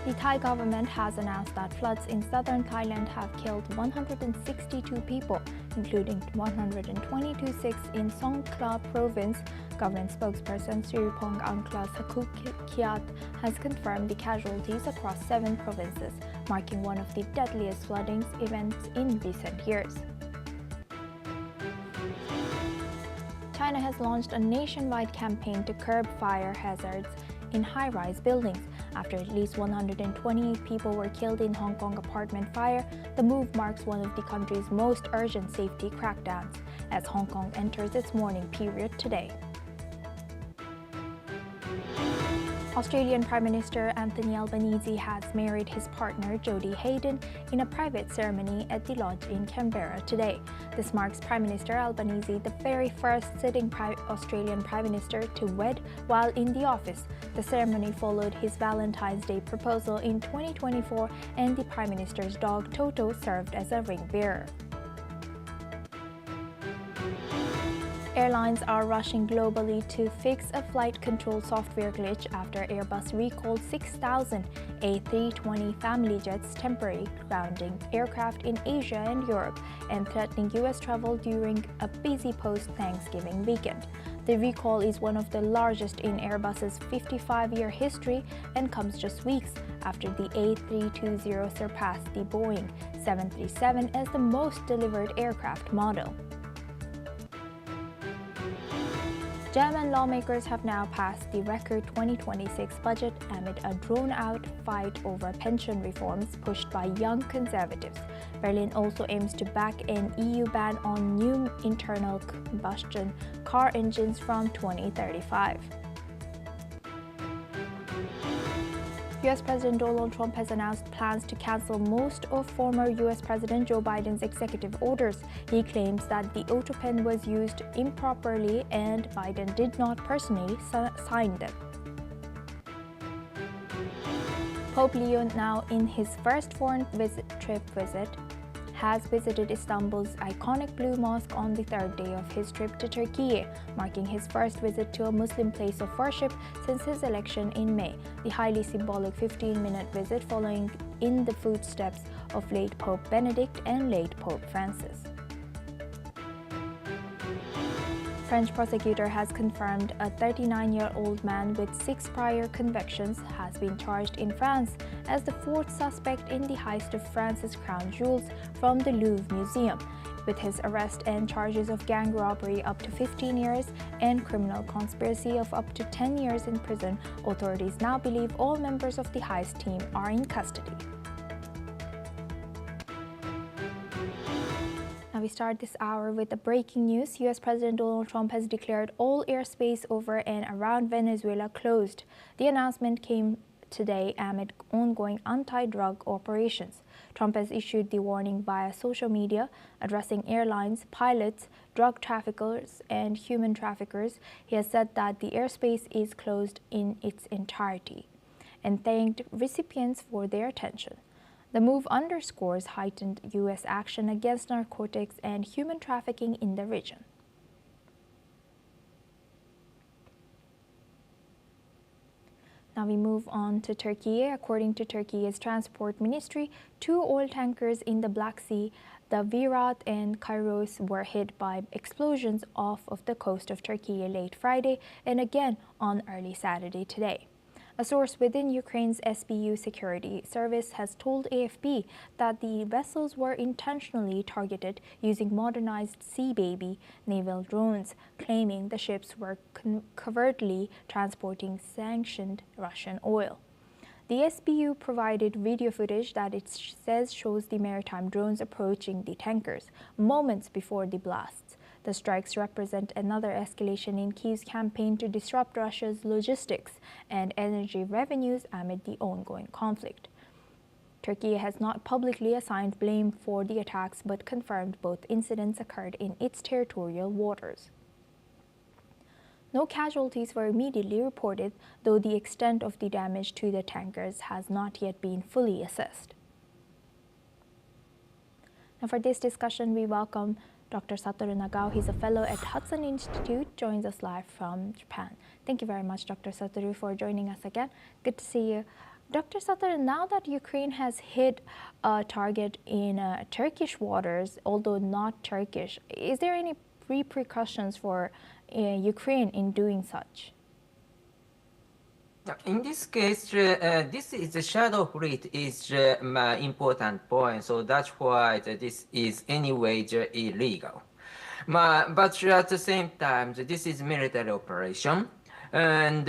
The Thai government has announced that floods in southern Thailand have killed 162 people, including 126 in Songkhla province. Government spokesperson Siripong Angkla Sakukkiat has confirmed the casualties across 7 provinces, marking one of the deadliest flooding events in recent years. China has launched a nationwide campaign to curb fire hazards in high-rise buildings. After at least 128 people were killed in Hong Kong apartment fire, the move marks one of the country's most urgent safety crackdowns, as Hong Kong enters its mourning period today. Australian Prime Minister Anthony Albanese has married his partner Jodie Hayden in a private ceremony at the Lodge in Canberra today. This marks Prime Minister Albanese the very first sitting Australian Prime Minister to wed while in the office. The ceremony followed his Valentine's Day proposal in 2024, and the Prime Minister's dog Toto served as a ring bearer. Airlines are rushing globally to fix a flight control software glitch after Airbus recalled 6,000 A320 family jets, temporarily grounding aircraft in Asia and Europe and threatening U.S. travel during a busy post-Thanksgiving weekend. The recall is one of the largest in Airbus's 55-year history and comes just weeks after the A320 surpassed the Boeing 737 as the most delivered aircraft model. German lawmakers have now passed the record 2026 budget amid a drawn-out fight over pension reforms pushed by young conservatives. Berlin also aims to back an EU ban on new internal combustion car engines from 2035. U.S. President Donald Trump has announced plans to cancel most of former U.S. President Joe Biden's executive orders. He claims that the auto pen was used improperly and Biden did not personally sign them. Pope Leo, now in his first foreign trip, has visited Istanbul's iconic Blue Mosque on the 3rd day of his trip to Turkey, marking his first visit to a Muslim place of worship since his election in May. The highly symbolic 15-minute visit following in the footsteps of late Pope Benedict and late Pope Francis. French prosecutor has confirmed a 39-year-old man with 6 prior convictions has been charged in France as the 4th suspect in the heist of France's crown jewels from the Louvre Museum. With his arrest and charges of gang robbery up to 15 years and criminal conspiracy of up to 10 years in prison, authorities now believe all members of the heist team are in custody. We start this hour with the breaking news. U.S. President Donald Trump has declared all airspace over and around Venezuela closed. The announcement came today amid ongoing anti-drug operations. Trump has issued the warning via social media, addressing airlines, pilots, drug traffickers, and human traffickers. He has said that the airspace is closed in its entirety and thanked recipients for their attention. The move underscores heightened U.S. action against narcotics and human trafficking in the region. Now we move on to Turkey. According to Turkey's transport ministry, 2 oil tankers in the Black Sea, the Virat and Kairos, were hit by explosions off of the coast of Turkey late Friday and again on early Saturday today. A source within Ukraine's SBU security service has told AFP that the vessels were intentionally targeted using modernized Sea Baby naval drones, claiming the ships were covertly transporting sanctioned Russian oil. The SBU provided video footage that it says shows the maritime drones approaching the tankers moments before the blasts. The strikes represent another escalation in Kyiv's campaign to disrupt Russia's logistics and energy revenues amid the ongoing conflict. Turkey has not publicly assigned blame for the attacks but confirmed both incidents occurred in its territorial waters. No casualties were immediately reported, though the extent of the damage to the tankers has not yet been fully assessed. Now for this discussion, we welcome Dr. Satoru Nagao. He's a fellow at Hudson Institute, joins us live from Japan. Thank you very much, Dr. Satoru, for joining us again. Good to see you. Dr. Satar, now that Ukraine has hit a target in Turkish waters, although not Turkish, is there any repercussions for Ukraine in doing such? In this case, this is the shadow fleet is my important point, so that's why this is anyway illegal. But at the same time, this is military operation, and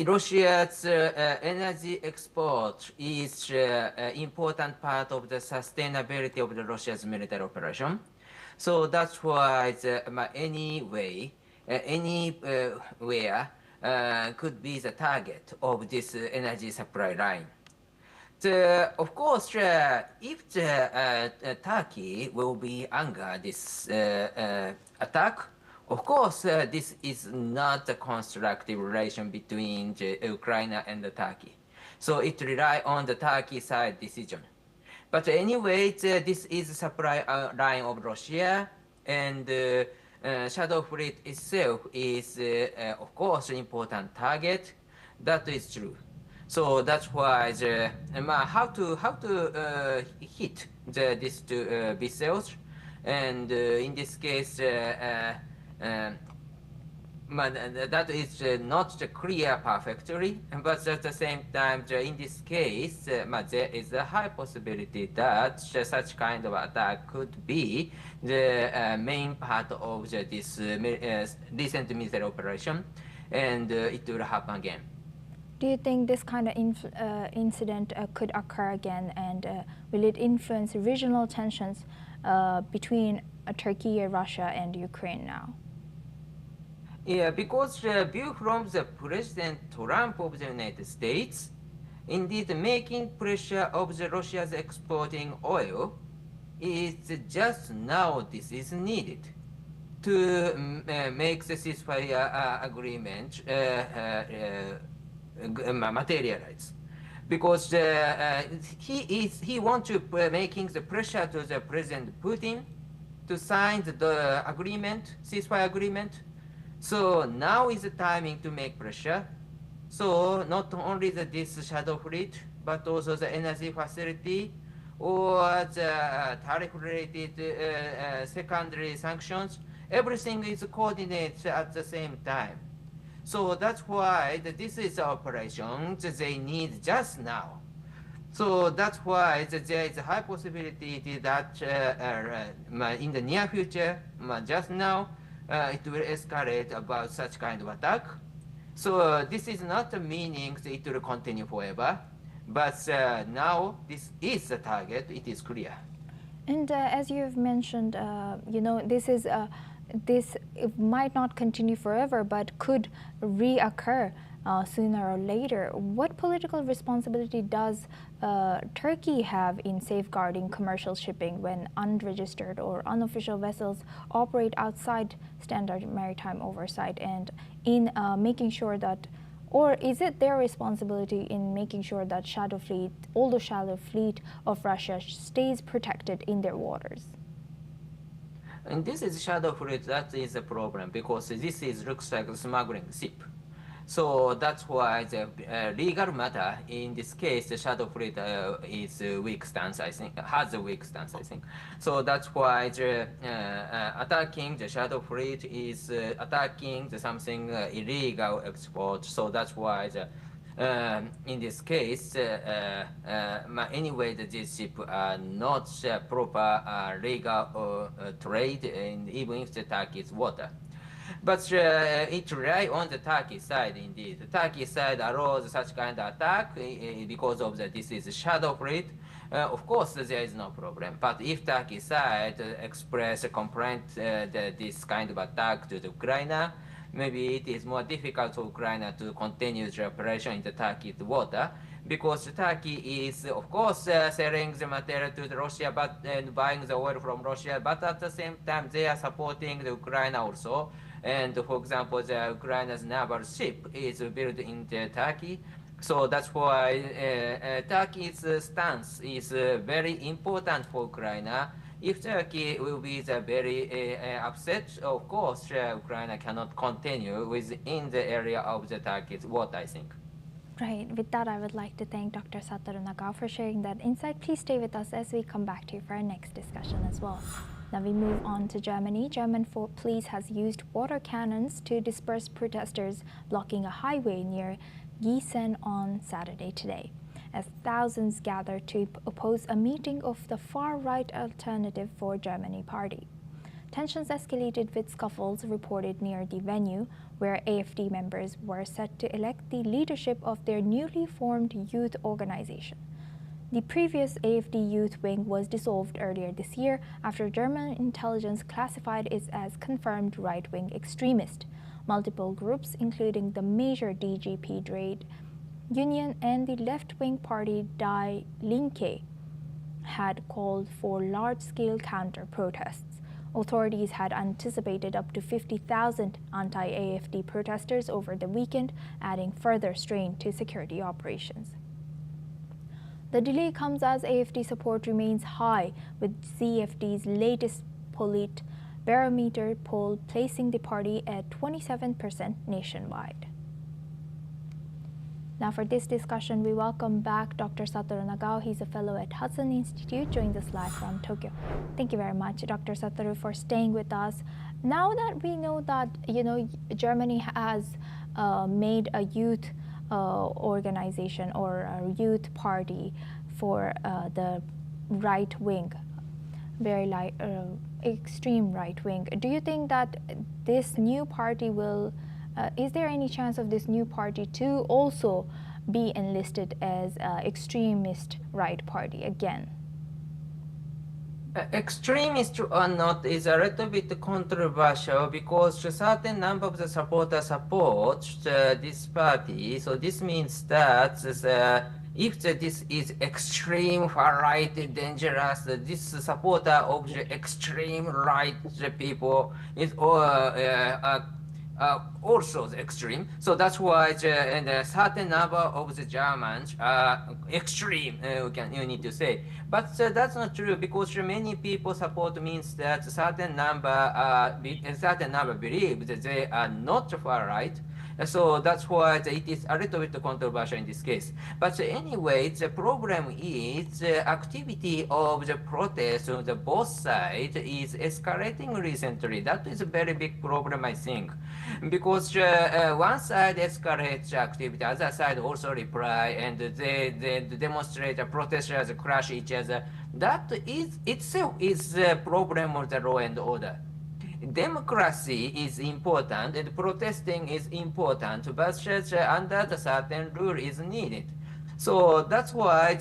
Russia's energy export is an important part of the sustainability of the Russia's military operation. So that's why anyway, anywhere could be the target of this energy supply line. Of course, if Turkey will be under this attack, of course, this is not a constructive relation between Ukraine and Turkey. So it relies on the Turkey side decision. But anyway, this is supply line of Russia, and Shadow Fleet itself is, of course, an important target. That is true. So that's why how to hit these two vessels, and in this case, that is not clear perfectly, but at the same time, in this case, there is a high possibility that such kind of attack could be the main part of this recent military operation, and it will happen again. Do you think this kind of incident could occur again, and will it influence regional tensions between Turkey, Russia, and Ukraine now? Yeah, because view from the President Trump of the United States, indeed making pressure of the Russia's exporting oil is just now this is needed to make the ceasefire agreement materialize. Because he wants to making the pressure to the President Putin to sign the agreement, ceasefire agreement. So now is the timing to make pressure. So not only this shadow fleet, but also the energy facility or the tariff-related secondary sanctions, everything is coordinated at the same time. So that's why this is the operation that they need just now. So that's why there is a high possibility that in the near future, just now, it will escalate about such kind of attack. So this is not meaning that it will continue forever, but now this is the target, it is clear. And as you've mentioned, this might not continue forever, but could reoccur sooner or later. What political responsibility does Turkey have in safeguarding commercial shipping when unregistered or unofficial vessels operate outside standard maritime oversight, and in making sure that, or is it their responsibility in making sure that all the shadow fleet of Russia stays protected in their waters? And this is shadow fleet, that is a problem, because this looks like a smuggling ship. So that's why the legal matter in this case, the shadow fleet is weak stance, I think, has a weak stance, I think. So that's why the attacking the shadow fleet is attacking something illegal export. So that's why in this case, anyway, these ships are not proper legal trade, and even if the Turkey's water. But it relies on the Turkey side indeed. The Turkey side allows such kind of attack because of this is shadow fleet. Of course, there is no problem. But if Turkey side express a complaint that this kind of attack to the Ukraine, maybe it is more difficult for Ukraine to continue the operation in the Turkish water, because Turkey is, of course, selling the material to Russia, and buying the oil from Russia, but at the same time, they are supporting the Ukraine also. And for example, the Ukraine's naval ship is built in Turkey. So that's why Turkey's stance is very important for Ukraine. If Turkey will be very upset, of course, Ukraine cannot continue within the area of the Turkey's water, I think. Right. With that, I would like to thank Dr. Satoru Nagao for sharing that insight. Please stay with us as we come back to you for our next discussion as well. Now we move on to Germany. German police has used water cannons to disperse protesters blocking a highway near Gießen on Saturday today, as thousands gathered to oppose a meeting of the far-right Alternative for Germany party. Tensions escalated with scuffles reported near the venue, where AfD members were set to elect the leadership of their newly formed youth organization. The previous AfD youth wing was dissolved earlier this year after German intelligence classified it as confirmed right-wing extremist. Multiple groups, including the major DGP trade union and the left-wing party Die Linke, had called for large-scale counter-protests. Authorities had anticipated up to 50,000 anti-AfD protesters over the weekend, adding further strain to security operations. The delay comes as AfD support remains high, with CFD's latest Polit Barometer poll placing the party at 27% nationwide. Now for this discussion, we welcome back Dr. Satoru Nagao. He's a fellow at Hudson Institute, joins us live from Tokyo. Thank you very much, Dr. Satoru, for staying with us. Now that we know that, Germany has made a youth organization or a youth party for the right wing, very extreme right wing. Do you think that this new party will, is there any chance of this new party to also be enlisted as extremist right party again? Extremist or not is a little bit controversial because a certain number of the supporters support this party. So this means that if this is extreme far right dangerous, this supporter of the extreme right people is also the extreme. So that's why a certain number of the Germans are extreme, you need to say. But that's not true because many people support means that a certain number believe that they are not far right. So that's why it is a little bit controversial in this case. But anyway, the problem is the activity of the protest on the both sides is escalating recently. That is a very big problem, I think, because one side escalates activity, other side also reply, and they demonstrate, protesters crush each other. That is itself is a problem of the law and order. Democracy is important and protesting is important, but under the certain rule is needed. So that's why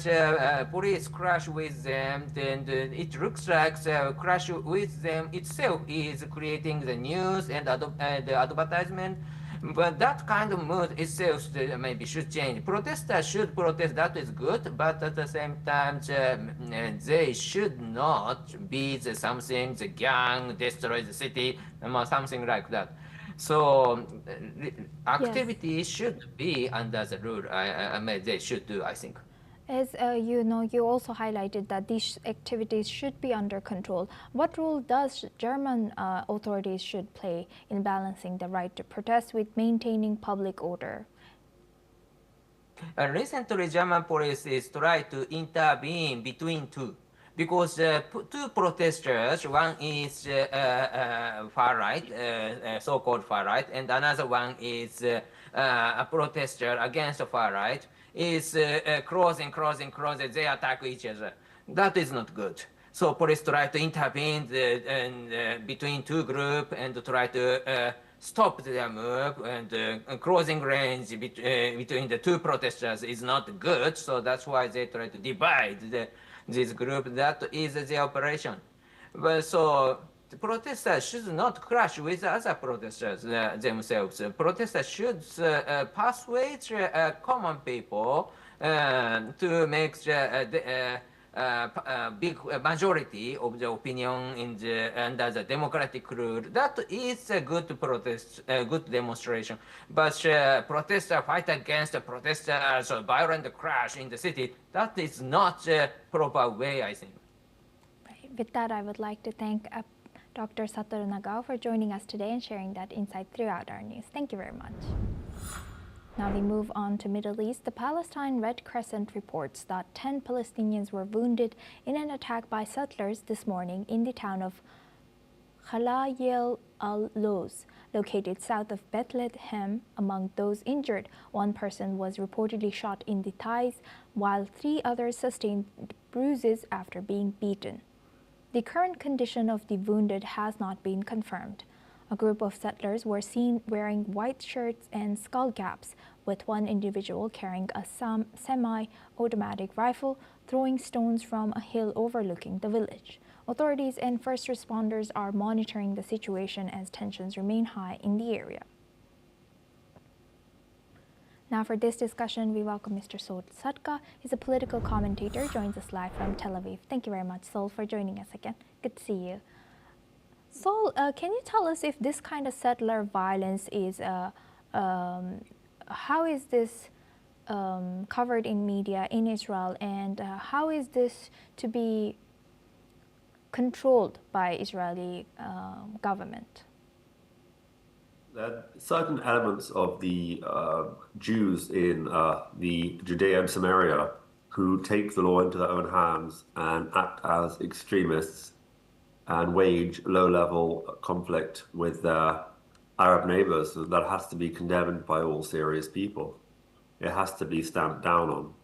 police crash with them, and it looks like the crash with them itself is creating the news and the advertisement. But that kind of mood itself maybe should change. Protesters should protest, that is good, but at the same time, they should not be the gang, destroy the city, something like that. So activity should be under the rule. They should do, I think. As you also highlighted that these activities should be under control. What role does German authorities should play in balancing the right to protest with maintaining public order? Recently, German police is trying to intervene between two. Because two protesters, one is far right, so-called far right, and another one is a protester against the far right, is crossing, they attack each other. That is not good. So police try to intervene between two groups and try to stop their move, and crossing range between the two protesters is not good. So that's why they try to divide this group. That is the operation. But so the protesters should not clash with other protesters themselves. Protesters should persuade common people to make big majority of the opinion under the democratic rule. That is a good protest, a good demonstration. But protesters fight against protesters, violent crash in the city. That is not a proper way, I think. Right. With that, I would like to thank Dr. Satoru Nagao for joining us today and sharing that insight throughout our news. Thank you very much. Now we move on to Middle East. The Palestine Red Crescent reports that 10 Palestinians were wounded in an attack by settlers this morning in the town of Khalayel al-Loz, located south of Bethlehem. Among those injured, one person was reportedly shot in the thighs, while 3 others sustained bruises after being beaten. The current condition of the wounded has not been confirmed. A group of settlers were seen wearing white shirts and skull caps, with one individual carrying a semi-automatic rifle, throwing stones from a hill overlooking the village. Authorities and first responders are monitoring the situation as tensions remain high in the area. Now for this discussion, we welcome Mr. Sol Sadka. He's a political commentator, joins us live from Tel Aviv. Thank you very much, Sol, for joining us again. Good to see you. Sol, can you tell us if this kind of settler violence is, how is this covered in media in Israel, and how is this to be controlled by Israeli government? There are certain elements of the Jews in the Judea and Samaria who take the law into their own hands and act as extremists and wage low-level conflict with their Arab neighbors. That has to be condemned by all serious people. It has to be stamped down on.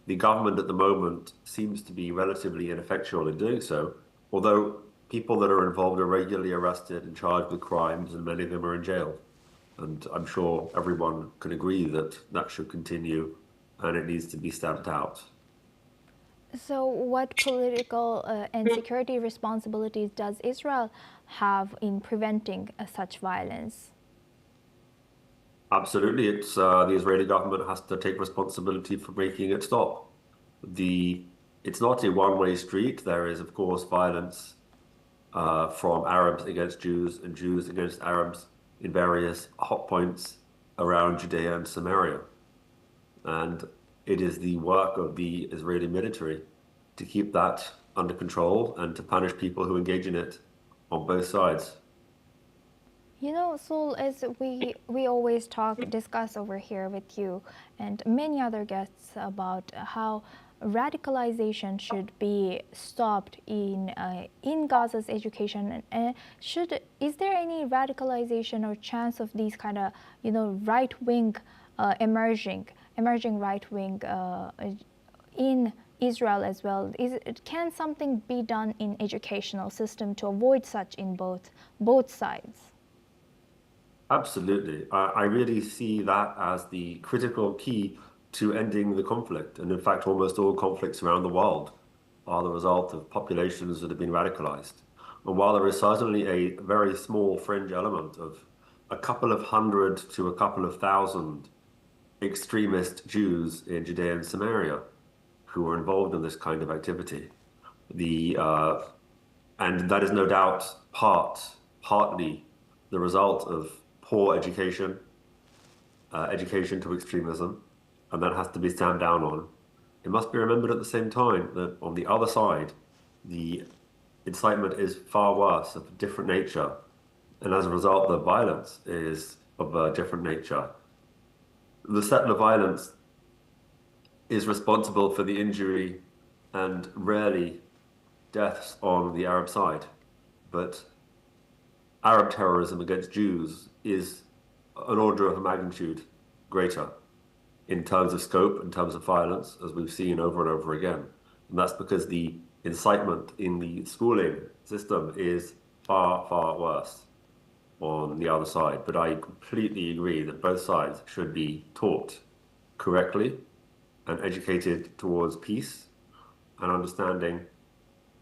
The government at the moment seems to be relatively ineffectual in doing so, although people that are involved are regularly arrested and charged with crimes, and many of them are in jail. And I'm sure everyone can agree that that should continue and it needs to be stamped out. So what political and security responsibilities does Israel have in preventing such violence? Absolutely. It's the Israeli government has to take responsibility for making it stop. It's not a one-way street. There is, of course, violence from Arabs against Jews and Jews against Arabs in various hot points around Judea and Samaria. And it is the work of the Israeli military to keep that under control and to punish people who engage in it on both sides. You know, Sol, as we always discuss over here with you and many other guests about how radicalization should be stopped in Gaza's education. Is there any radicalization or chance of these kind of right wing emerging right wing in Israel as well? Can something be done in educational system to avoid such in both sides? Absolutely. I really see that as the critical key to ending the conflict. And in fact, almost all conflicts around the world are the result of populations that have been radicalized. And while there is certainly a very small fringe element of a couple of hundred to a couple of thousand extremist Jews in Judea and Samaria who are involved in this kind of activity, and that is no doubt partly the result of poor education to extremism, and that has to be stamped down on. It must be remembered at the same time that on the other side, the incitement is far worse, of a different nature, and as a result, the violence is of a different nature. The settler violence is responsible for the injury and rarely deaths on the Arab side, but Arab terrorism against Jews is an order of magnitude greater in terms of scope, in terms of violence, as we've seen over and over again. And that's because the incitement in the schooling system is far, far worse on the other side. But I completely agree that both sides should be taught correctly and educated towards peace and understanding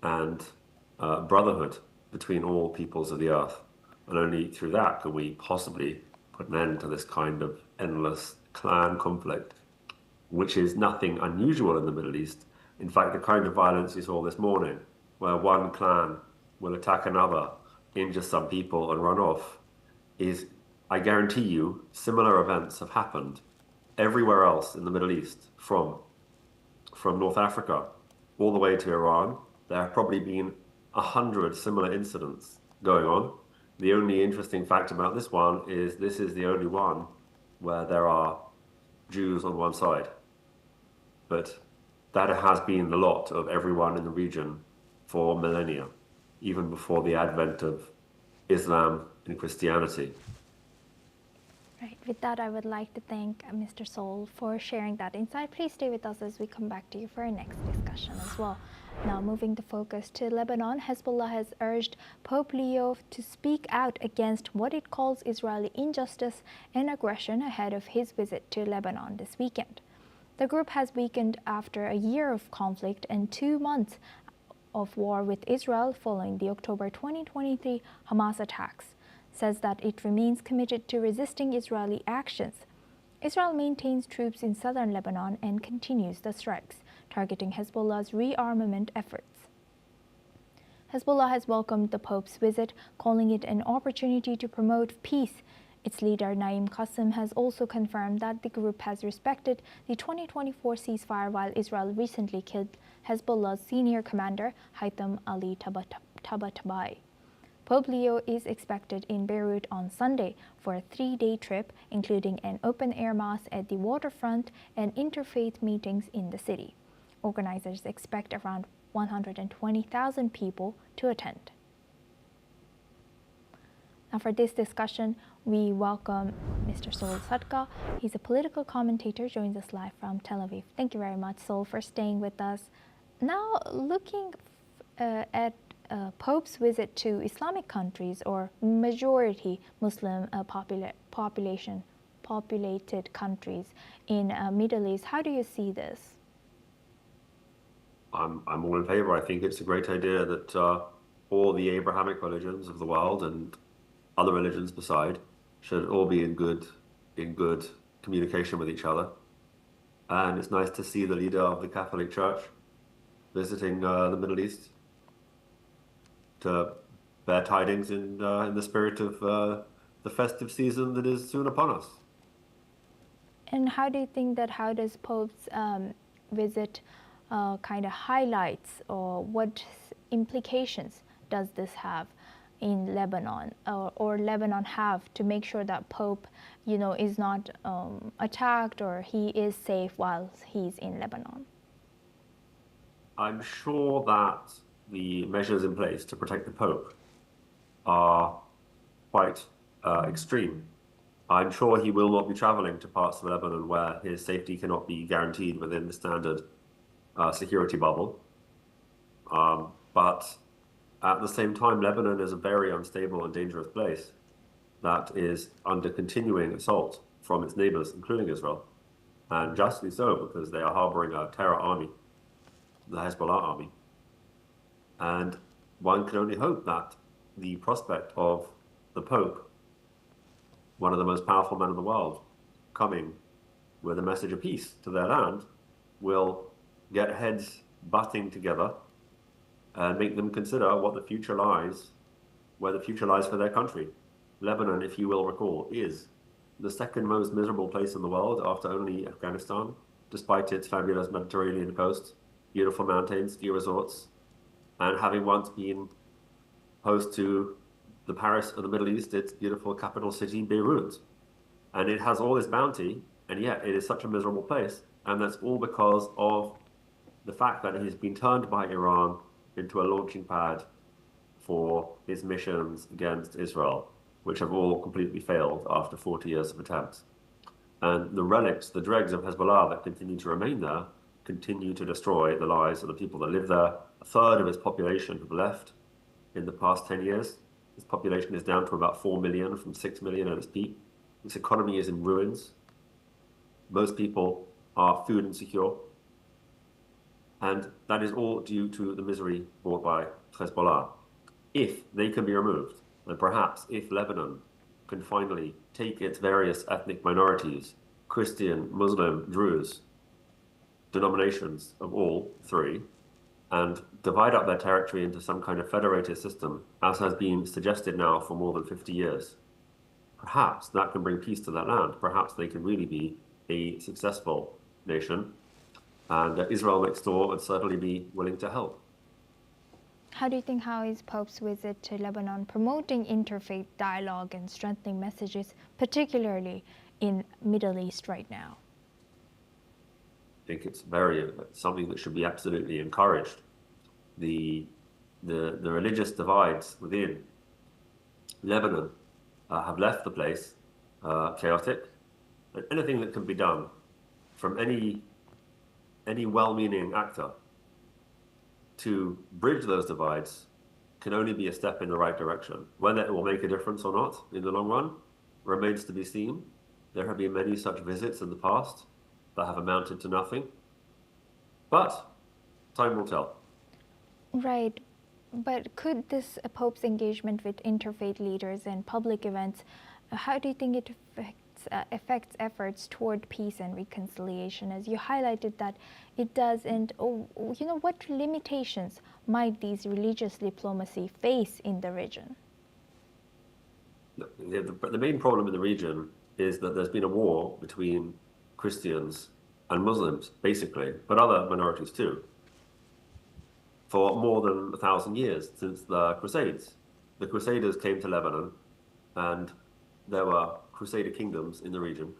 and brotherhood between all peoples of the earth. And only through that can we possibly put an end to this kind of endless clan conflict, which is nothing unusual in the Middle East. In fact, the kind of violence you saw this morning, where one clan will attack another, injure some people and run off, is, I guarantee you, similar events have happened everywhere else in the Middle East, from North Africa all the way to Iran. There have probably been 100 similar incidents going on. The only interesting fact about this one is this is the only one where there are Jews on one side. But that has been the lot of everyone in the region for millennia, even before the advent of Islam and Christianity. Right. With that, I would like to thank Mr. Sol for sharing that insight. Please stay with us as we come back to you for our next discussion as well. Now, moving the focus to Lebanon, Hezbollah has urged Pope Leo to speak out against what it calls Israeli injustice and aggression ahead of his visit to Lebanon this weekend. The group has weakened after a year of conflict and 2 months of war with Israel following the October 2023 Hamas attacks, says that it remains committed to resisting Israeli actions. Israel maintains troops in southern Lebanon and continues the strikes, targeting Hezbollah's rearmament efforts. Hezbollah has welcomed the Pope's visit, calling it an opportunity to promote peace. Its leader, Naim Qassem, has also confirmed that the group has respected the 2024 ceasefire, while Israel recently killed Hezbollah's senior commander, Haitham Ali Tabatabai. Pope Leo is expected in Beirut on Sunday for a 3-day trip, including an open-air mass at the waterfront and interfaith meetings in the city. Organizers expect around 120,000 people to attend. Now for this discussion, we welcome Mr. Sol Sadka. He's a political commentator, joins us live from Tel Aviv. Thank you very much, Sol, for staying with us. Now, looking at Pope's visit to Islamic countries or majority Muslim populated countries in Middle East, how do you see this? I'm all in favor. I think it's a great idea that all the Abrahamic religions of the world and other religions beside should all be in good communication with each other. And it's nice to see the leader of the Catholic Church visiting the Middle East to bear tidings in the spirit of the festive season that is soon upon us. And how does Pope's visit kind of highlights, or what implications does this have in Lebanon, or Lebanon have to make sure that Pope, is not attacked, or he is safe while he's in Lebanon? I'm sure that the measures in place to protect the Pope are quite extreme. I'm sure he will not be traveling to parts of Lebanon where his safety cannot be guaranteed within the standard security bubble. But at the same time, Lebanon is a very unstable and dangerous place that is under continuing assault from its neighbors, including Israel, and justly so, because they are harboring a terror army, the Hezbollah army. And one can only hope that the prospect of the Pope, one of the most powerful men in the world, coming with a message of peace to their land, will get heads butting together and make them consider what the future lies, where the future lies for their country. Lebanon, if you will recall, is the second most miserable place in the world after only Afghanistan, despite its fabulous Mediterranean coast, beautiful mountains, ski resorts, and having once been host to the Paris of the Middle East, its beautiful capital city, Beirut. And it has all this bounty, and yet it is such a miserable place. And that's all because of the fact that it has been turned by Iran into a launching pad for its missions against Israel, which have all completely failed after 40 years of attempts. And the relics, the dregs of Hezbollah that continue to remain there, continue to destroy the lives of the people that live there. A third of its population have left in the past 10 years. Its population is down to about 4 million from 6 million at its peak. Its economy is in ruins. Most people are food insecure. And that is all due to the misery brought by Hezbollah. If they can be removed, and perhaps if Lebanon can finally take its various ethnic minorities, Christian, Muslim, Druze, denominations of all three, and divide up their territory into some kind of federated system, as has been suggested now for more than 50 years, perhaps that can bring peace to that land. Perhaps they can really be a successful nation, and Israel next door would certainly be willing to help. How do you think how is Pope's visit to Lebanon promoting interfaith dialogue and strengthening messages, particularly in Middle East right now? I think it's something that should be absolutely encouraged. The religious divides within Lebanon have left the place chaotic, and anything that can be done from any well-meaning actor to bridge those divides can only be a step in the right direction. Whether it will make a difference or not in the long run remains to be seen. There have been many such visits in the past that have amounted to nothing, but time will tell. Right, but could this Pope's engagement with interfaith leaders and public events, how do you think it affects efforts toward peace and reconciliation? As you highlighted that it does, and what limitations might these religious diplomacy face in the region? The main problem in the region is that there's been a war between Christians and Muslims, basically, but other minorities too, for more than 1,000 years, since the Crusades. The Crusaders came to Lebanon, and there were Crusader kingdoms in the region.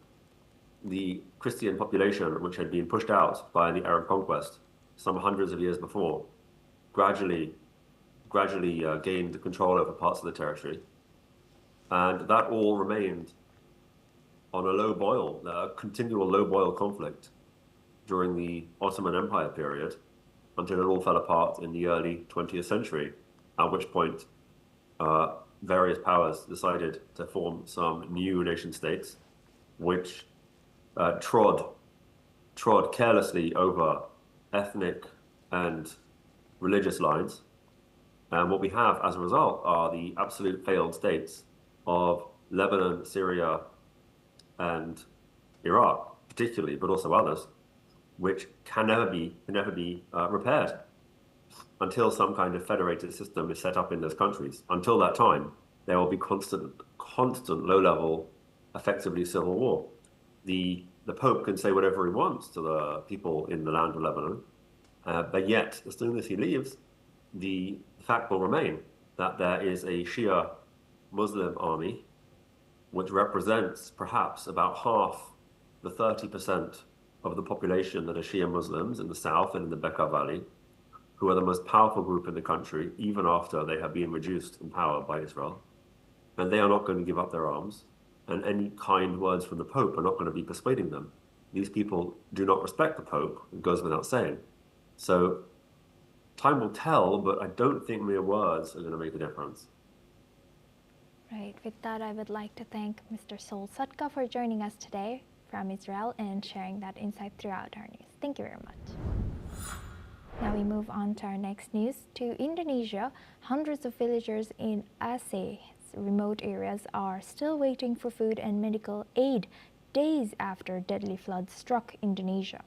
The Christian population, which had been pushed out by the Arab conquest some hundreds of years before, gradually gained control over parts of the territory. And that all remained on a low boil, a continual low boil conflict during the Ottoman Empire period, until it all fell apart in the early 20th century, at which point various powers decided to form some new nation states, which trod carelessly over ethnic and religious lines. And what we have as a result are the absolute failed states of Lebanon, Syria, and Iraq, particularly, but also others, which can never be repaired until some kind of federated system is set up in those countries. Until that time, there will be constant low-level, effectively civil war. The Pope can say whatever he wants to the people in the land of Lebanon, but yet, as soon as he leaves, the fact will remain that there is a Shia Muslim army which represents perhaps about half the 30% of the population that are Shia Muslims in the south and in the Bekaa Valley, who are the most powerful group in the country, even after they have been reduced in power by Israel. And they are not going to give up their arms, and any kind words from the Pope are not going to be persuading them. These people do not respect the Pope, it goes without saying. So time will tell, but I don't think mere words are going to make a difference. Right. With that, I would like to thank Mr. Sol Satka for joining us today from Israel and sharing that insight throughout our news. Thank you very much. Now we move on to our next news. To Indonesia, hundreds of villagers in Aceh's remote areas are still waiting for food and medical aid days after deadly floods struck Indonesia.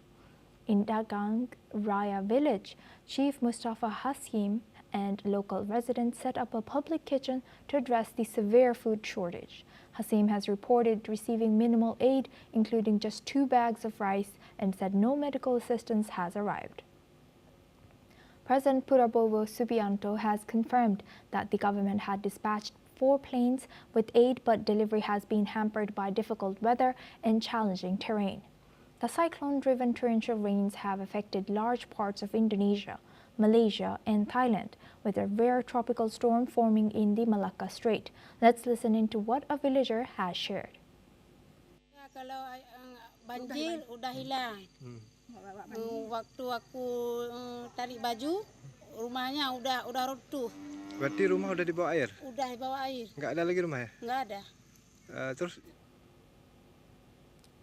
In Dagang Raya village, Chief Mustafa Hasim and local residents set up a public kitchen to address the severe food shortage. Hasim has reported receiving minimal aid, including just 2 bags of rice, and said no medical assistance has arrived. President Prabowo Subianto has confirmed that the government had dispatched 4 planes with aid, but delivery has been hampered by difficult weather and challenging terrain. The cyclone-driven torrential rains have affected large parts of Indonesia, Malaysia, and Thailand, with a rare tropical storm forming in the Malacca Strait. Let's listen into what a villager has shared. Kalau banjir udah hilang. Waktu aku tarik baju, rumahnya udah runtuh. Berarti rumah udah dibawa air? Udah dibawa air. Nggak ada lagi rumah ya? Nggak ada. Terus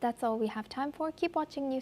That's all we have time for. Keep watching NewsX.